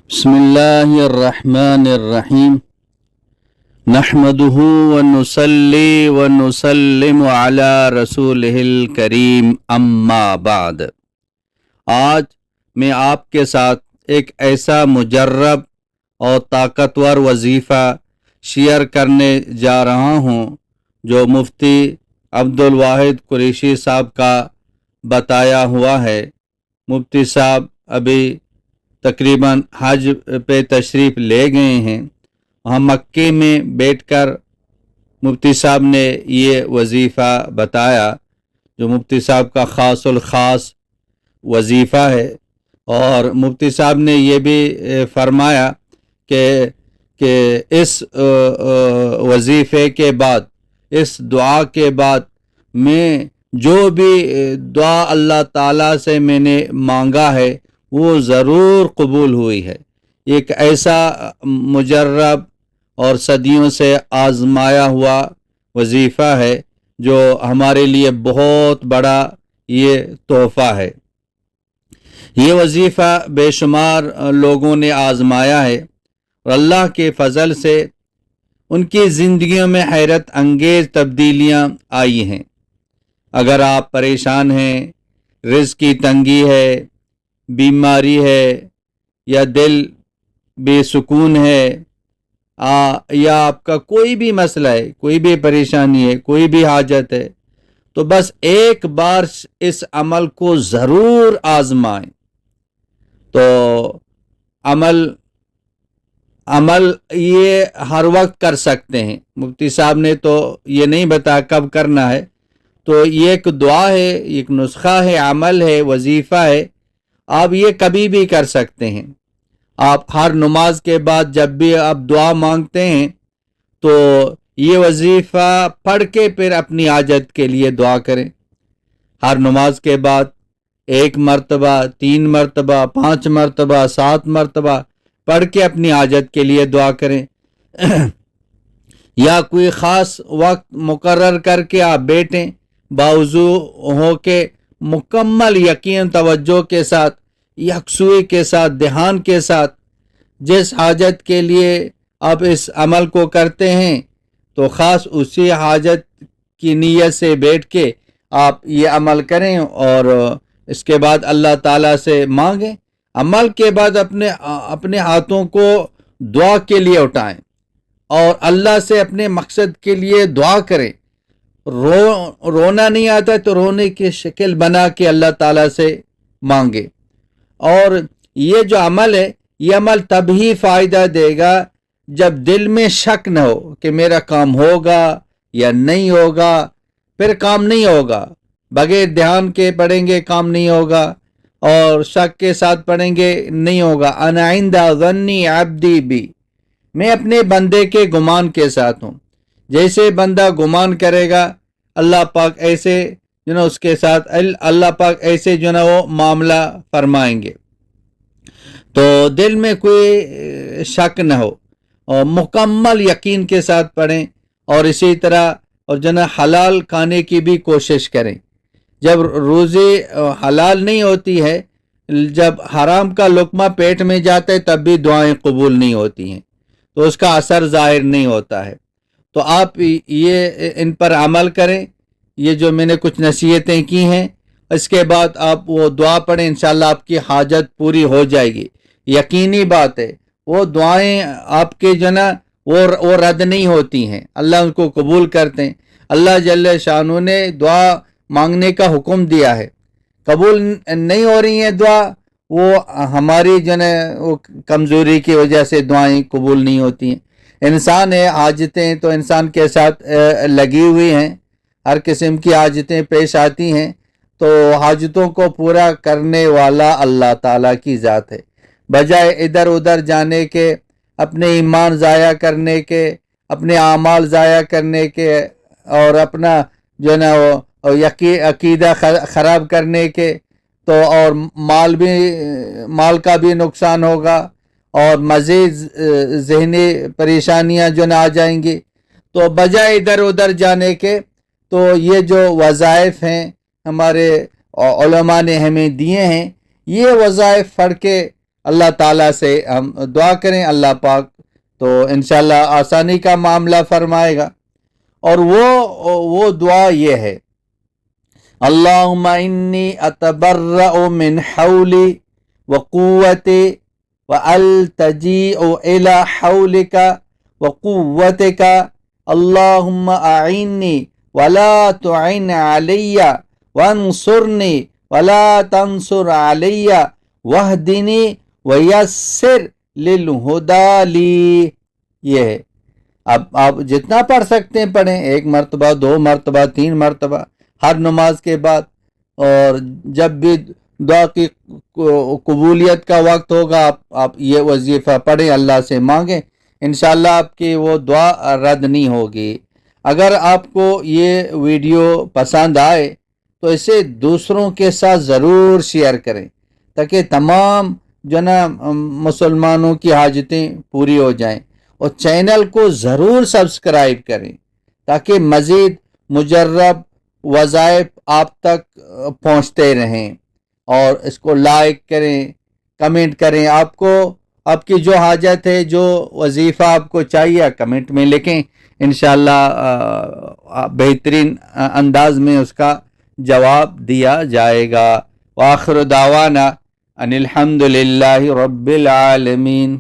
بسم اللہ الرحمن الرحیم نحمدہ ونصلی ونسلم علی رسولہ الکریم اما بعد۔ آج میں آپ کے ساتھ ایک ایسا مجرب اور طاقتور وظیفہ شیئر کرنے جا رہا ہوں جو مفتی عبدالواحد قریشی صاحب کا بتایا ہوا ہے۔ مفتی صاحب ابھی تقریباً حج پہ تشریف لے گئے ہیں۔ وہاں مکے میں بیٹھ کر مفتی صاحب نے یہ وظیفہ بتایا جو مفتی صاحب کا خاص الخاص وظیفہ ہے، اور مفتی صاحب نے یہ بھی فرمایا کہ اس وظیفے کے بعد، اس دعا کے بعد میں جو بھی دعا اللہ تعالیٰ سے میں نے مانگا ہے وہ ضرور قبول ہوئی ہے۔ ایک ایسا مجرب اور صدیوں سے آزمایا ہوا وظیفہ ہے جو ہمارے لیے بہت بڑا یہ تحفہ ہے۔ یہ وظیفہ بے شمار لوگوں نے آزمایا ہے اور اللہ کے فضل سے ان کی زندگیوں میں حیرت انگیز تبدیلیاں آئی ہیں۔ اگر آپ پریشان ہیں، رزق کی تنگی ہے، بیماری ہے، یا دل بے سکون ہے، یا آپ کا کوئی بھی مسئلہ ہے، کوئی بھی پریشانی ہے، کوئی بھی حاجت ہے، تو بس ایک بار اس عمل کو ضرور آزمائیں۔ تو عمل یہ ہر وقت کر سکتے ہیں۔ مفتی صاحب نے تو یہ نہیں بتایا کب کرنا ہے، تو یہ ایک دعا ہے، ایک نسخہ ہے، عمل ہے، وظیفہ ہے، آپ یہ کبھی بھی کر سکتے ہیں۔ آپ ہر نماز کے بعد جب بھی آپ دعا مانگتے ہیں تو یہ وظیفہ پڑھ کے پھر اپنی حاجت کے لیے دعا کریں۔ ہر نماز کے بعد 1 مرتبہ، 3 مرتبہ، 5 مرتبہ، 7 مرتبہ پڑھ کے اپنی حاجت کے لیے دعا کریں، یا کوئی خاص وقت مقرر کر کے آپ بیٹھیں، باوضو ہو کے مکمل یقین، توجہ کے ساتھ، یکسوئی کے ساتھ، دھیان کے ساتھ جس حاجت کے لیے آپ اس عمل کو کرتے ہیں تو خاص اسی حاجت کی نیت سے بیٹھ کے آپ یہ عمل کریں، اور اس کے بعد اللہ تعالیٰ سے مانگیں۔ عمل کے بعد اپنے ہاتھوں کو دعا کے لیے اٹھائیں اور اللہ سے اپنے مقصد کے لیے دعا کریں۔ رونا نہیں آتا تو رونے کی شکل بنا کے اللہ تعالیٰ سے مانگے۔ اور یہ جو عمل ہے، یہ عمل تب ہی فائدہ دے گا جب دل میں شک نہ ہو کہ میرا کام ہوگا یا نہیں ہوگا، پھر کام نہیں ہوگا۔ بغیر دھیان کے پڑھیں گے کام نہیں ہوگا، اور شک کے ساتھ پڑھیں گے نہیں ہوگا۔ انا عند ظن عبدی بی، میں اپنے بندے کے گمان کے ساتھ ہوں۔ جیسے بندہ گمان کرے گا اللہ پاک ایسے اس کے ساتھ اللہ پاک ایسے وہ معاملہ فرمائیں گے۔ تو دل میں کوئی شک نہ ہو اور مکمل یقین کے ساتھ پڑھیں، اور اسی طرح اور حلال کھانے کی بھی کوشش کریں۔ جب روزی حلال نہیں ہوتی ہے، جب حرام کا لقمہ پیٹ میں جاتا ہے، تب بھی دعائیں قبول نہیں ہوتی ہیں، تو اس کا اثر ظاہر نہیں ہوتا ہے۔ تو آپ یہ ان پر عمل کریں، یہ جو میں نے کچھ نصیحتیں کی ہیں، اس کے بعد آپ وہ دعا پڑھیں، انشاءاللہ آپ کی حاجت پوری ہو جائے گی۔ یقینی بات ہے، وہ دعائیں آپ کے وہ رد نہیں ہوتی ہیں، اللہ ان کو قبول کرتے ہیں۔ اللہ جل شانہ نے دعا مانگنے کا حکم دیا ہے، قبول نہیں ہو رہی ہیں دعا، وہ ہماری وہ کمزوری کی وجہ سے دعائیں قبول نہیں ہوتی ہیں۔ انسان ہے، حاجتیں تو انسان کے ساتھ لگی ہوئی ہیں، ہر قسم کی حاجتیں پیش آتی ہیں، تو حاجتوں کو پورا کرنے والا اللہ تعالیٰ کی ذات ہے۔ بجائے ادھر ادھر جانے کے، اپنے ایمان ضائع کرنے کے، اپنے اعمال ضائع کرنے کے، اور اپنا وہ عقیدہ خراب کرنے کے، تو اور مال کا بھی نقصان ہوگا، اور مزید ذہنی پریشانیاں آ جائیں گی۔ تو بجائے ادھر ادھر جانے کے، تو یہ جو وظائف ہیں ہمارے علماء نے ہمیں دیے ہیں، یہ وظائف پڑھ کے اللہ تعالیٰ سے ہم دعا کریں، اللہ پاک تو انشاءاللہ آسانی کا معاملہ فرمائے گا۔ اور وہ دعا یہ ہے، اللہم انی اتبرأ من حولی وقوتی والتجیء الی حولک وقوتک، اللہم اعنی ولا تعن علی وانصرنی ولا تنصر علی واہدنی ویسر للہدی لی۔ یہ ہے۔ اب آپ جتنا پڑھ سکتے ہیں پڑھیں، 1 مرتبہ 2 مرتبہ 3 مرتبہ ہر نماز کے بعد، اور جب بھی دعا کی قبولیت کا وقت ہوگا آپ یہ وظیفہ پڑھیں، اللہ سے مانگیں، انشاءاللہ آپ کی وہ دعا رد نہیں ہوگی۔ اگر آپ کو یہ ویڈیو پسند آئے تو اسے دوسروں کے ساتھ ضرور شیئر کریں تاکہ تمام مسلمانوں کی حاجتیں پوری ہو جائیں، اور چینل کو ضرور سبسکرائب کریں تاکہ مزید مجرب وظائف آپ تک پہنچتے رہیں، اور اس کو لائک کریں، کمنٹ کریں۔ آپ کی جو حاجت ہے، جو وظیفہ آپ کو چاہیے، کمنٹ میں لکھیں، انشاءاللہ بہترین انداز میں اس کا جواب دیا جائے گا۔ وآخر دعوانا ان الحمد للہ رب العالمین۔